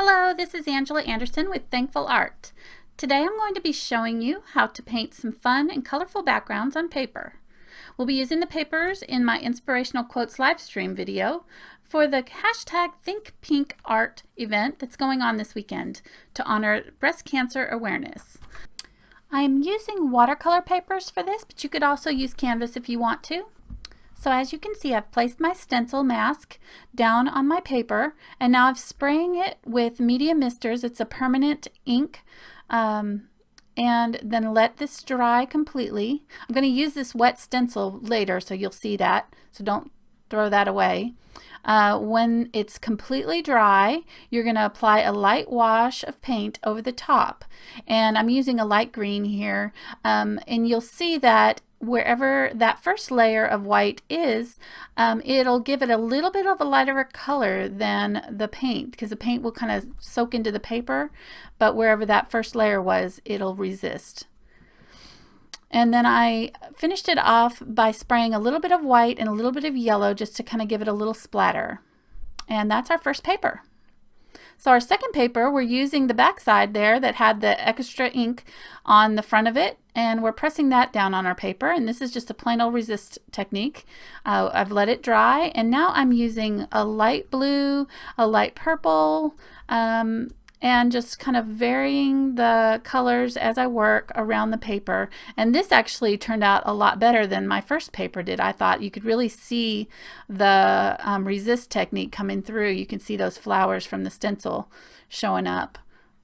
Hello, this is Angela Anderson with Thankful Art. Today I'm going to be showing you how to paint some fun and colorful backgrounds on paper. We'll be using the papers in my Inspirational Quotes live stream video for the hashtag ThinkPinkArt event that's going on this weekend to honor breast cancer awareness. I'm using watercolor papers for this, but you could also use canvas if you want to. So as you can see, I've placed my stencil mask down on my paper, and now I'm spraying it with medium misters. It's a permanent ink, and then let this dry completely. I'm going to use this wet stencil later, so you'll see that, so don't throw that away. When it's completely dry, you're going to apply a light wash of paint over the top, and I'm using a light green here, and you'll see that wherever that first layer of white is, it'll give it a little bit of a lighter color than the paint, because the paint will kind of soak into the paper, but wherever that first layer was, it'll resist. And then I finished it off by spraying a little bit of white and a little bit of yellow just to kind of give it a little splatter. And that's our first paper. So our second paper, we're using the back side there that had the extra ink on the front of it, and we're pressing that down on our paper, and this is just a plain old resist technique. I've let it dry, and now I'm using a light blue, a light purple, and just kind of varying the colors as I work around the paper. And this actually turned out a lot better than my first paper did. I thought you could really see the resist technique coming through. You can see those flowers from the stencil showing up.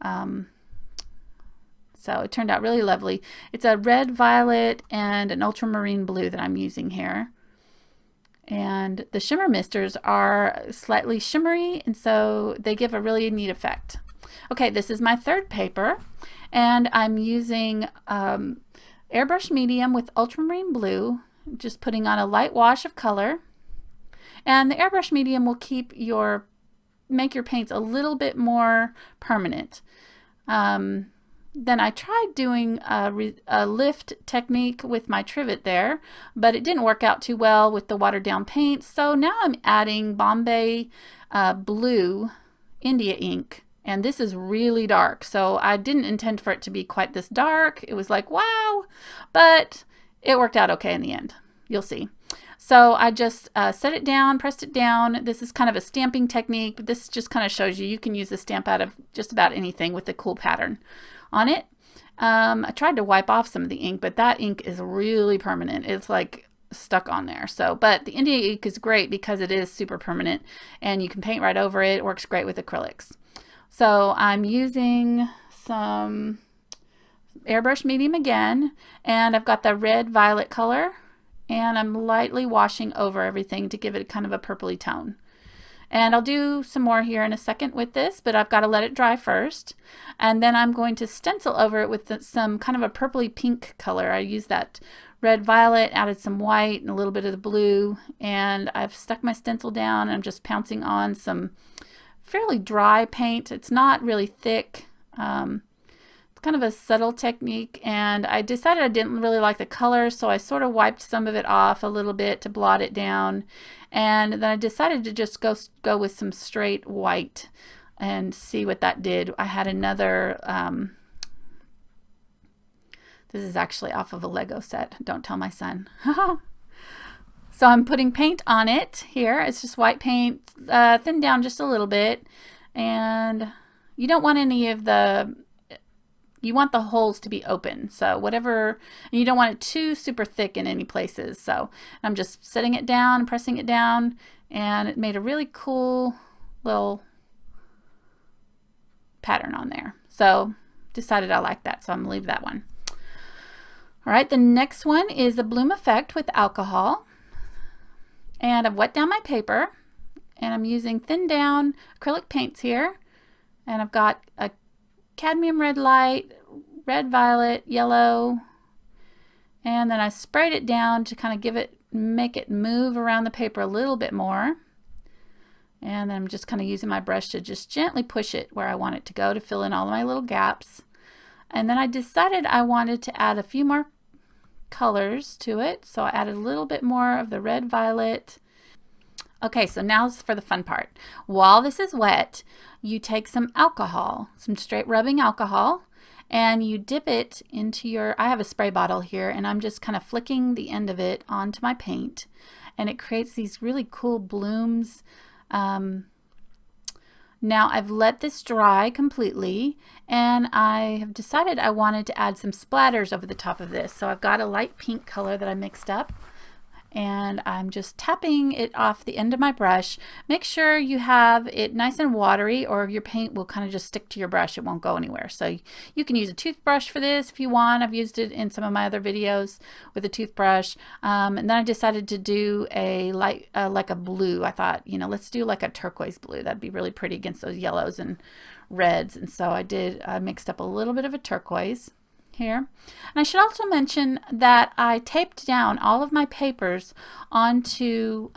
So it turned out really lovely. It's a red, violet, and an ultramarine blue that I'm using here. And the shimmer misters are slightly shimmery, and so they give a really neat effect. Okay, this is my third paper, and I'm using Airbrush Medium with ultramarine blue, just putting on a light wash of color. And the Airbrush Medium will make your paints a little bit more permanent. Then I tried doing a lift technique with my trivet there, but it didn't work out too well with the watered down paint. So now I'm adding Bombay blue India ink. And this is really dark, so I didn't intend for it to be quite this dark. It was like, wow, but it worked out okay in the end. You'll see. So I just set it down, pressed it down. This is kind of a stamping technique, but this just kind of shows you can use the stamp out of just about anything with a cool pattern on it. I tried to wipe off some of the ink, but that ink is really permanent. It's like stuck on there. So, but the India ink is great because it is super permanent, and you can paint right over it. It works great with acrylics. So I'm using some Airbrush Medium again, and I've got the red violet color, and I'm lightly washing over everything to give it kind of a purpley tone. And I'll do some more here in a second with this, but I've got to let it dry first. And then I'm going to stencil over it with some kind of a purpley pink color. I used that red violet, added some white and a little bit of the blue, and I've stuck my stencil down, and I'm just pouncing on some fairly dry paint. It's not really thick. It's kind of a subtle technique, and I decided I didn't really like the color, so I sort of wiped some of it off a little bit to blot it down, and then I decided to just go with some straight white and see what that did. I had another this is actually off of a Lego set. Don't tell my son. So I'm putting paint on it here. It's just white paint, thinned down just a little bit. And you don't want any of you want the holes to be open. So whatever, and you don't want it too super thick in any places. So I'm just setting it down, pressing it down, and it made a really cool little pattern on there. So decided I like that, so I'm gonna leave that one. All right, the next one is a bloom effect with alcohol. And I've wet down my paper, and I'm using thin down acrylic paints here, and I've got a cadmium red light, red violet, yellow, and then I sprayed it down to kind of make it move around the paper a little bit more. And then I'm just kind of using my brush to just gently push it where I want it to go to fill in all of my little gaps. And then I decided I wanted to add a few more colors to it, so I added a little bit more of the red violet, Okay, so now's for the fun part. While this is wet, you take some alcohol, some straight rubbing alcohol, and you dip it into your, I have a spray bottle here, and I'm just kind of flicking the end of it onto my paint, and it creates these really cool blooms. Now I've let this dry completely, and I have decided I wanted to add some splatters over the top of this. So I've got a light pink color that I mixed up, and I'm just tapping it off the end of my brush. Make sure you have it nice and watery, or your paint will kind of just stick to your brush. It won't go anywhere. So you can use a toothbrush for this if you want. I've used it in some of my other videos with a toothbrush. And then I decided to do a light, like a blue. I thought, you know, let's do like a turquoise blue. That'd be really pretty against those yellows and reds. And so I mixed up a little bit of a turquoise here. And I should also mention that I taped down all of my papers onto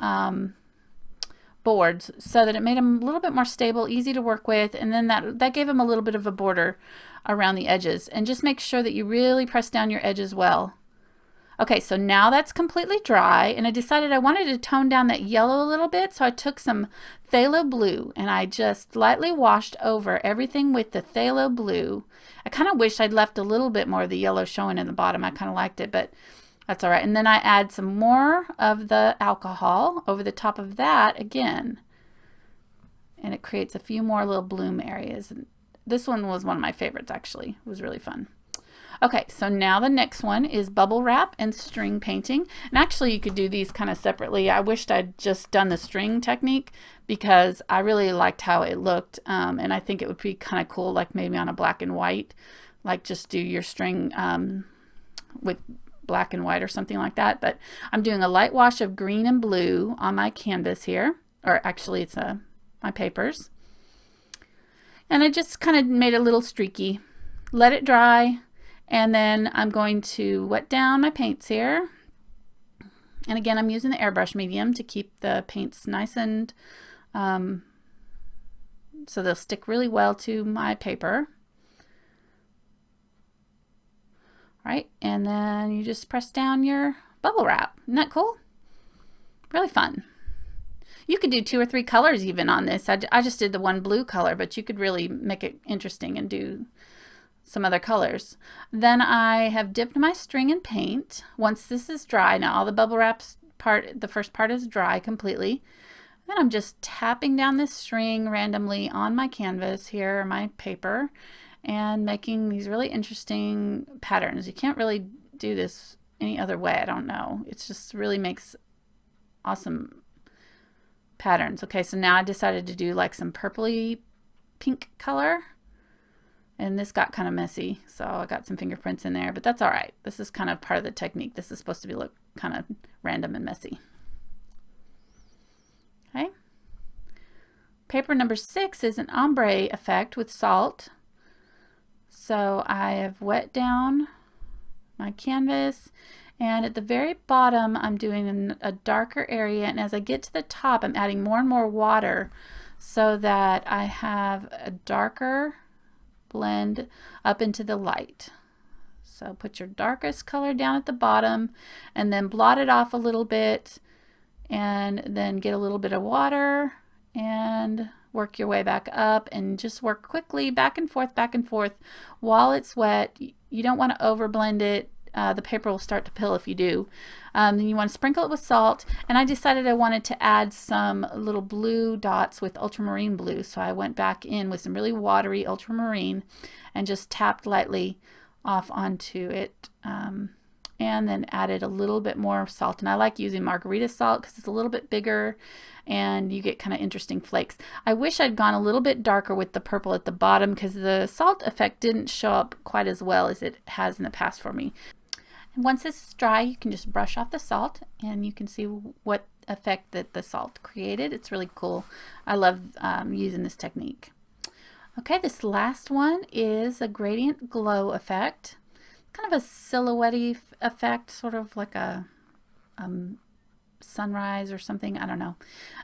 boards so that it made them a little bit more stable, easy to work with, and then that gave them a little bit of a border around the edges. And just make sure that you really press down your edges well. Okay, so now that's completely dry, and I decided I wanted to tone down that yellow a little bit, so I took some phthalo blue and I just lightly washed over everything with the phthalo blue. I kind of wish I'd left a little bit more of the yellow showing in the bottom. I kind of liked it, but that's all right. And then I add some more of the alcohol over the top of that again, and it creates a few more little bloom areas. And this one was one of my favorites, actually. It was really fun. Okay, so now the next one is bubble wrap and string painting. And actually you could do these kind of separately. I wished I'd just done the string technique because I really liked how it looked. And I think it would be kind of cool, like maybe on a black and white, like just do your string with black and white or something like that. But I'm doing a light wash of green and blue on my canvas here, or actually it's my papers. And I just kind of made it a little streaky. Let it dry. And then I'm going to wet down my paints here. And again, I'm using the Airbrush Medium to keep the paints nice and so they'll stick really well to my paper. All right, and then you just press down your bubble wrap. Isn't that cool? Really fun. You could do 2 or 3 colors even on this. I just did the one blue color, but you could really make it interesting and do some other colors. Then I have dipped my string in paint. Once this is dry, now all the bubble wraps part, the first part is dry completely. Then I'm just tapping down this string randomly on my canvas here, my paper, and making these really interesting patterns. You can't really do this any other way, I don't know. It just really makes awesome patterns. Okay, so now I decided to do like some purpley pink color. And this got kind of messy, so I got some fingerprints in there, but that's all right. This is kind of part of the technique. This is supposed to be look kind of random and messy. Okay. Paper number 6 is an ombre effect with salt. So I have wet down my canvas, and at the very bottom I'm doing a darker area, and as I get to the top I'm adding more and more water so that I have a darker blend up into the light. So put your darkest color down at the bottom and then blot it off a little bit, and then get a little bit of water and work your way back up, and just work quickly back and forth while it's wet. You don't want to overblend it. The paper will start to pill if you do. Then you want to sprinkle it with salt, and I decided I wanted to add some little blue dots with ultramarine blue, so I went back in with some really watery ultramarine and just tapped lightly off onto it, and then added a little bit more salt. And I like using margarita salt because it's a little bit bigger and you get kind of interesting flakes. I wish I'd gone a little bit darker with the purple at the bottom because the salt effect didn't show up quite as well as it has in the past for me. And once this is dry, you can just brush off the salt and you can see what effect that the salt created. It's really cool. I love using this technique. Okay, this last one is a gradient glow effect. Kind of a silhouette effect, sort of like a sunrise or something. I don't know.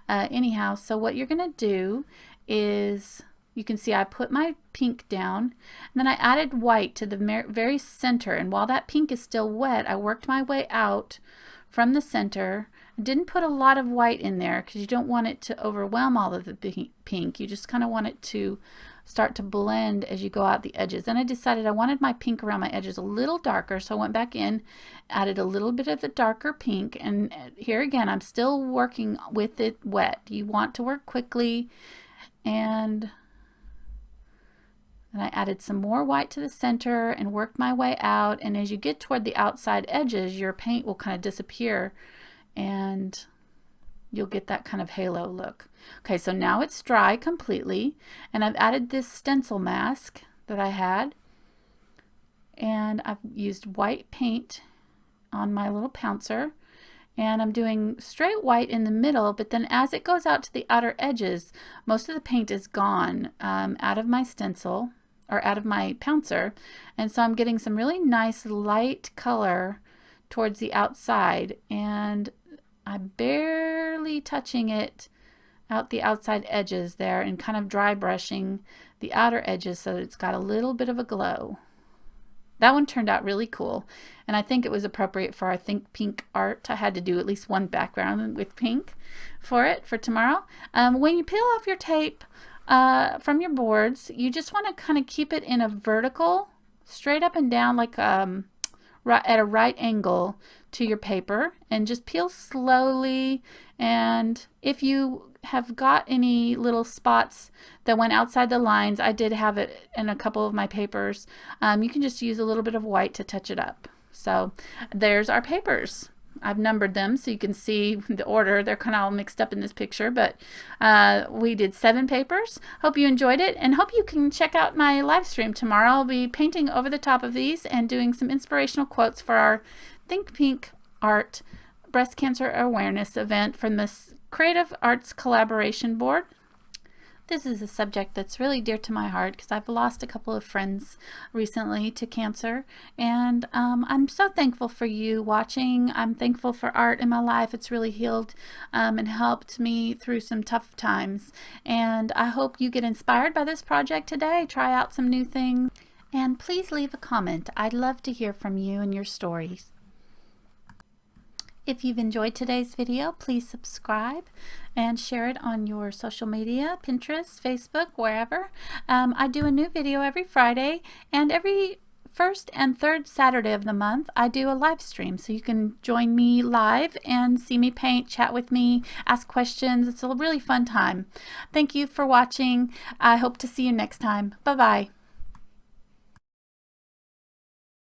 Anyhow, so what you're going to do is, you can see I put my pink down, and then I added white to the very center, and while that pink is still wet, I worked my way out from the center didn't put a lot of white in there because you don't want it to overwhelm all of the pink. You just kind of want it to start to blend as you go out the edges. And I decided I wanted my pink around my edges a little darker, so I went back in, added a little bit of the darker pink, and here again I'm still working with it wet. You want to work quickly, and I added some more white to the center and worked my way out, and as you get toward the outside edges your paint will kind of disappear and you'll get that kind of halo look. Okay, so now it's dry completely, and I've added this stencil mask that I had, and I've used white paint on my little pouncer, and I'm doing straight white in the middle, but then as it goes out to the outer edges, most of the paint is gone out of my stencil, or out of my pouncer, and so I'm getting some really nice light color towards the outside, and I'm barely touching it out the outside edges there and kind of dry brushing the outer edges so that it's got a little bit of a glow. That one turned out really cool, and I think it was appropriate for our Think Pink art. I had to do at least one background with pink for it for tomorrow. When you peel off your tape from your boards, you just want to kind of keep it in a vertical, straight up and down, like at a right angle to your paper, and just peel slowly. And if you have got any little spots that went outside the lines, I did have it in a couple of my papers, you can just use a little bit of white to touch it up. So there's our papers. I've numbered them so you can see the order. They're kind of all mixed up in this picture, but we did 7 papers. Hope you enjoyed it, and hope you can check out my live stream tomorrow. I'll be painting over the top of these and doing some inspirational quotes for our Think Pink Art Breast Cancer Awareness event from this Creative Arts Collaboration Board. This is a subject that's really dear to my heart because I've lost a couple of friends recently to cancer, and I'm so thankful for you watching. I'm thankful for art in my life. It's really healed and helped me through some tough times, and I hope you get inspired by this project today. Try out some new things, and please leave a comment. I'd love to hear from you and your stories. If you've enjoyed today's video, please subscribe and share it on your social media, Pinterest, Facebook, wherever. I do a new video every Friday, and every first and third Saturday of the month I do a live stream, so you can join me live and see me paint, chat with me, ask questions. It's a really fun time. Thank you for watching. I hope to see you next time. Bye-bye.